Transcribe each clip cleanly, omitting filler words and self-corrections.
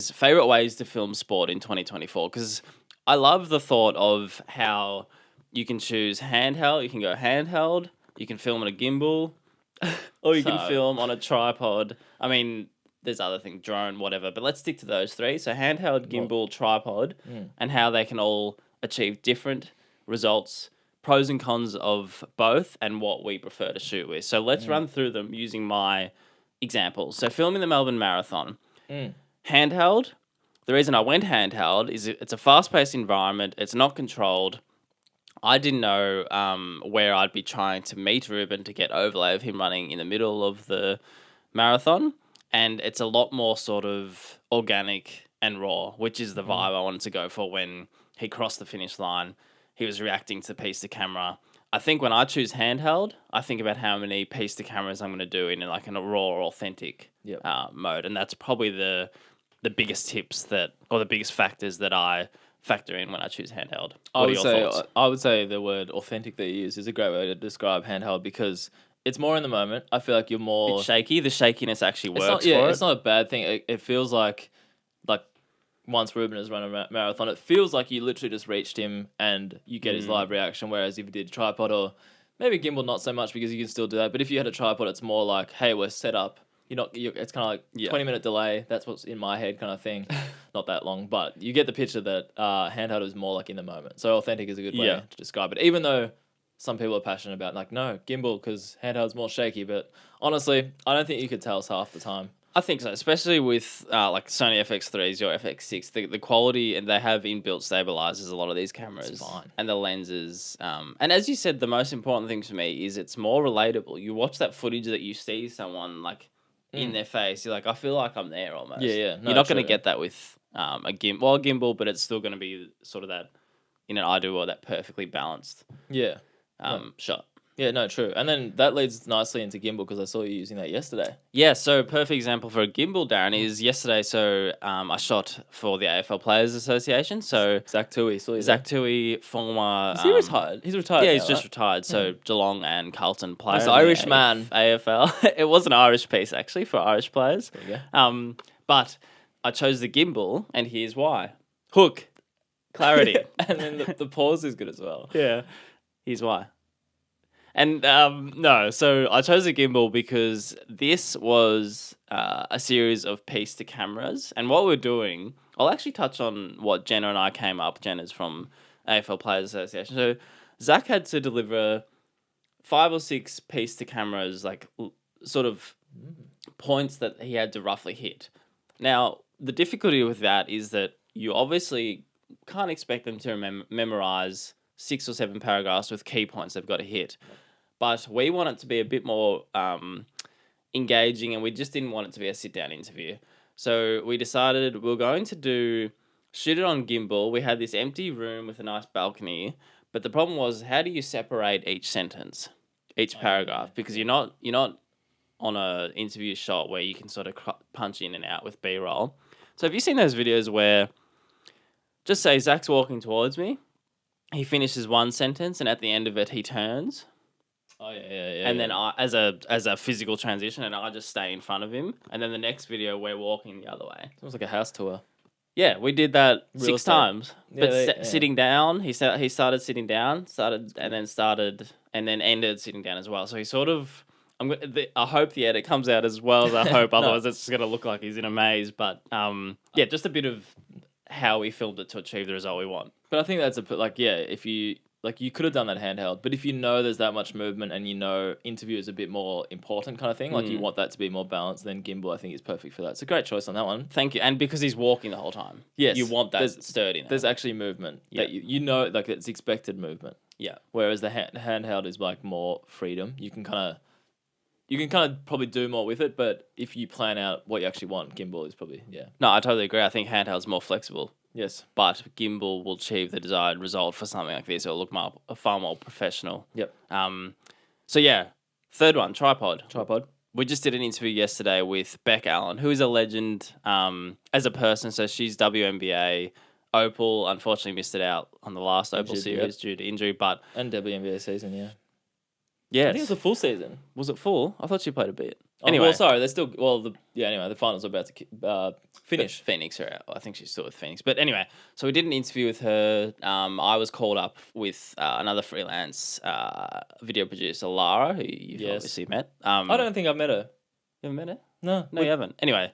is favorite ways to film sport in 2024, because I love the thought of how you can choose handheld, you can go handheld, you can film on a gimbal, or you can film on a tripod. I mean, there's other things, drone, whatever, but let's stick to those three. So handheld, gimbal, tripod, and how they can all achieve different results, pros and cons of both, and what we prefer to shoot with. So let's run through them using my examples. So filming the Melbourne Marathon. Handheld, the reason I went handheld is it's a fast-paced environment. It's not controlled. I didn't know where I'd be trying to meet Ruben to get overlay of him running in the middle of the marathon. And it's a lot more sort of organic and raw, which is the vibe I wanted to go for when he crossed the finish line. He was reacting to piece to camera. I think when I choose handheld, I think about how many piece to cameras I'm going to do in a raw or authentic mode. And that's probably the biggest tips or the biggest factors that I factor in when I choose handheld. I would say the word authentic that you use is a great way to describe handheld, because it's more in the moment. I feel like you're more... It's shaky. The shakiness actually works for it. It's not a bad thing. It feels like once Ruben has run a marathon, it feels like you literally just reached him and you get his live reaction, whereas if you did a tripod or maybe gimbal, not so much because you can still do that. But if you had a tripod, it's more like, hey, we're set up. It's kind of like 20-minute delay. That's what's in my head kind of thing. Not that long, but you get the picture that handheld is more like in the moment. So authentic is a good way to describe it. Even though some people are passionate about no, gimbal because handheld's more shaky. But honestly, I don't think you could tell us half the time. I think so, especially with Sony FX3s, your FX6, the quality, and they have inbuilt stabilizers, a lot of these cameras. It's fine. And the lenses. And as you said, the most important thing for me is it's more relatable. You watch that footage that you see someone in their face, you're like, I feel like I'm there almost. Yeah. No, you're not going to get that with a gimbal, but it's still going to be sort of that in an ideal or that perfectly balanced shot. Yeah, no, true. And then that leads nicely into gimbal because I saw you using that yesterday. Yeah, so perfect example for a gimbal, Darren, is yesterday. So I shot for the AFL Players Association. So Zach Toohey, former... Is he retired? He's retired. Yeah, now, he's just retired. So Geelong and Carlton player. This Irish man. AFL. It was an Irish piece, actually, for Irish players. There you go. But I chose the gimbal, and here's why. Hook. Clarity. And then the pause is good as well. Yeah. Here's why. And so I chose a gimbal because this was a series of piece to cameras. And what we're doing, I'll actually touch on what Jenna and I came up. Jenna's from AFL Players Association. So Zach had to deliver 5 or 6 piece to cameras, sort of points that he had to roughly hit. Now, the difficulty with that is that you obviously can't expect them to memorize 6 or 7 paragraphs with key points they've got to hit. But we want it to be a bit more engaging, and we just didn't want it to be a sit-down interview. So we decided we're going to shoot it on gimbal. We had this empty room with a nice balcony, but the problem was, how do you separate each sentence, each paragraph? Because you're not on a interview shot where you can sort of punch in and out with B-roll. So have you seen those videos where, just say Zach's walking towards me, he finishes one sentence, and at the end of it, he turns. Oh yeah. And then I, as a physical transition, and I just stay in front of him. And then the next video, we're walking the other way. It's almost like a house tour. Yeah, we did that Real 6 estate. Six times. Yeah, But sitting down, he started sitting down, and then ended sitting down as well. So he sort of, I hope the edit comes out as well as I hope. Otherwise, it's just going to look like he's in a maze. But just a bit of how we filmed it to achieve the result we want. But I think that's if you... you could have done that handheld, but if you know there's that much movement and interview is a bit more important kind of thing, you want that to be more balanced, then gimbal I think is perfect for that. It's a great choice on that one. Thank you. And because he's walking the whole time. Yes. You want that sturdiness. There's actually movement. Yeah. That it's expected movement. Yeah. Whereas the handheld is more freedom. You can kind of probably do more with it, but if you plan out what you actually want, gimbal is probably, No, I totally agree. I think handheld's more flexible. Yes. But gimbal will achieve the desired result for something like this. It'll look far more professional. Yep. Third one, tripod. Tripod. We just did an interview yesterday with Beck Allen, who is a legend as a person. So she's WNBA. Opal, unfortunately, missed it out on the last Opal series due to injury. And WNBA season, yeah. I think it was a full season. Was it full? I thought she played a bit. Anyway. Well, sorry, they're still. Well, anyway, the finals are about to finish. But Phoenix are out. I think she's still with Phoenix. But anyway, so we did an interview with her. I was called up with another freelance video producer, Lara, who you've obviously met. I don't think I've met her. You haven't met her? No, No, you haven't. Anyway,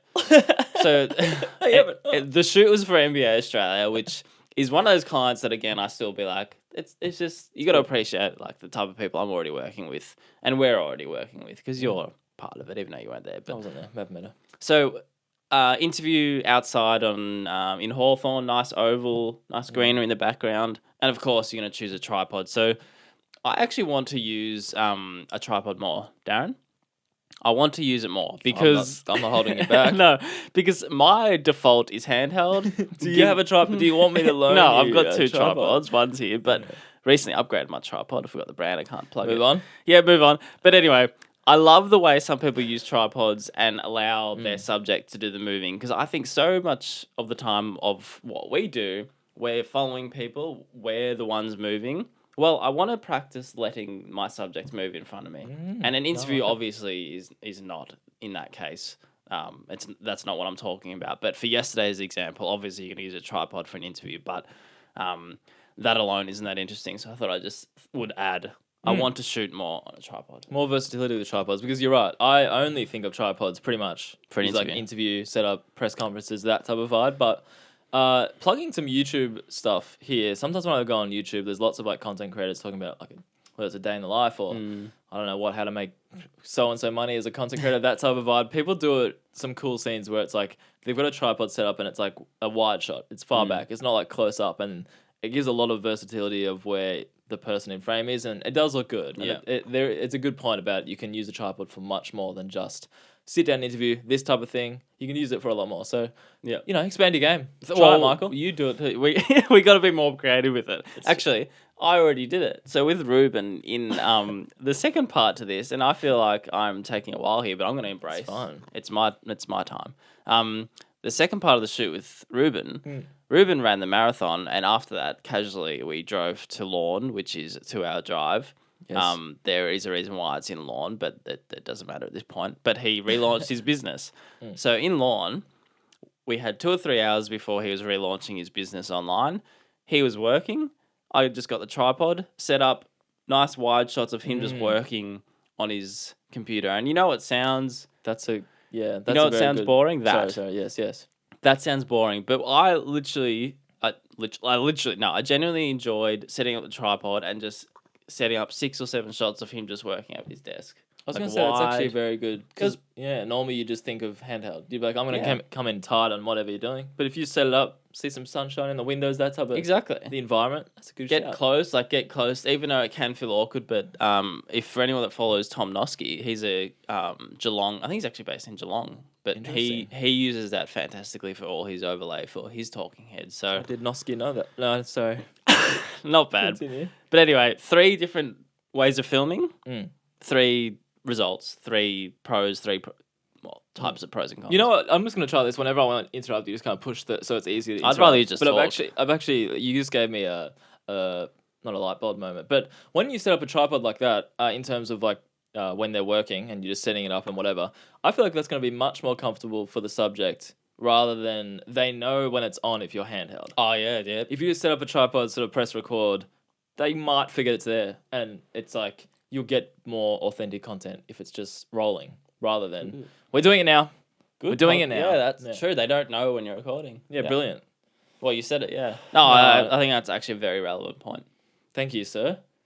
so the shoot was for NBA Australia, which is one of those clients that, again, I still be like, it's just, you got to appreciate like the type of people I'm already working with and we're already working with, because you're part of it, even though you weren't there. But I wasn't there. Never met her. So interview outside on in Hawthorne, nice oval, nice greenery in the background, and of course you're going to choose a tripod. So I actually want to use a tripod more, Darren. I want to use it more because I'm not holding you back. No, because my default is handheld. Do you have a tripod? Do you want me to loan No, you I've got a two tripod? tripods. One's here, but recently upgraded my tripod. I forgot the brand. I can't plug it. Move on. Yeah, move on. But anyway, I love the way some people use tripods and allow their subject to do the moving, because I think so much of the time of what we do, we're following people, we're the ones moving. Well, I want to practice letting my subject move in front of me. And an interview obviously is not in that case. That's not what I'm talking about. But for yesterday's example, obviously you're going to use a tripod for an interview, but that alone isn't that interesting. So I thought I just would add, I want to shoot more on a tripod. More versatility with tripods, because you're right. I only think of tripods pretty much For an like interview, setup, press conferences, that type of vibe. But plugging some YouTube stuff here. Sometimes when I go on YouTube, there's lots of like content creators talking about like whether it's a day in the life or I don't know how to make so and so money as a content creator, that type of vibe. People do it some cool scenes where it's like they've got a tripod set up and it's like a wide shot. It's far back. It's not like close up, and it gives a lot of versatility of where the person in frame is, and it does look good. Yeah, it's a good point about it. You can use a tripod for much more than just sit down interview, this type of thing. You can use it for a lot more. So yeah, expand your game. Try it, Michael. You do it too. We got to be more creative with it. Actually, I already did it. So with Ruben in the second part to this, and I feel like I'm taking a while here, but I'm going to embrace. It's fine. It's my time. The second part of the shoot with Ruben, Ruben ran the marathon, and after that, casually, we drove to Lorne, which is a 2-hour drive. Yes. There is a reason why it's in Lorne, but that doesn't matter at this point. But he relaunched his business. So in Lorne, we had 2 or 3 hours before he was relaunching his business online. He was working. I just got the tripod set up, nice wide shots of him just working on his computer. And you know, it sounds... That's a... Yeah, that's you know, it sounds boring. Sorry, yes. That sounds boring, but I genuinely enjoyed setting up the tripod and just setting up 6 or 7 shots of him just working at his desk. I was going to say, it's actually very good. Because, normally you just think of handheld. You'd be like, I'm going to come in tight on whatever you're doing. But if you set it up, see some sunshine in the windows, that type of... Exactly. The environment, that's a good Get close, even though it can feel awkward. But if for anyone that follows Tom Noski, he's a Geelong... I think he's actually based in Geelong. But he uses that fantastically for all his overlay for his talking heads. So did Noski know that? No, sorry. Not bad. Continue. But anyway, 3 different ways of filming. 3 results, 3 pros, types of pros and cons. You know what? I'm just going to try this. Whenever I want to interrupt, you just kind of push so it's easy to interrupt. I'd rather you just But talk. I've actually, you just gave me a not a light bulb moment. But when you set up a tripod like that, in terms of like when they're working and you're just setting it up and whatever, I feel like that's going to be much more comfortable for the subject rather than they know when it's on if you're handheld. Oh, yeah. If you just set up a tripod, sort of press record, they might forget it's there. And it's like, you'll get more authentic content if it's just rolling rather than we're doing it now. Good. We're doing it now. Yeah, that's true. They don't know when you're recording. Yeah, brilliant. Well, you said it, yeah. No, I think that's actually a very relevant point. Thank you, sir.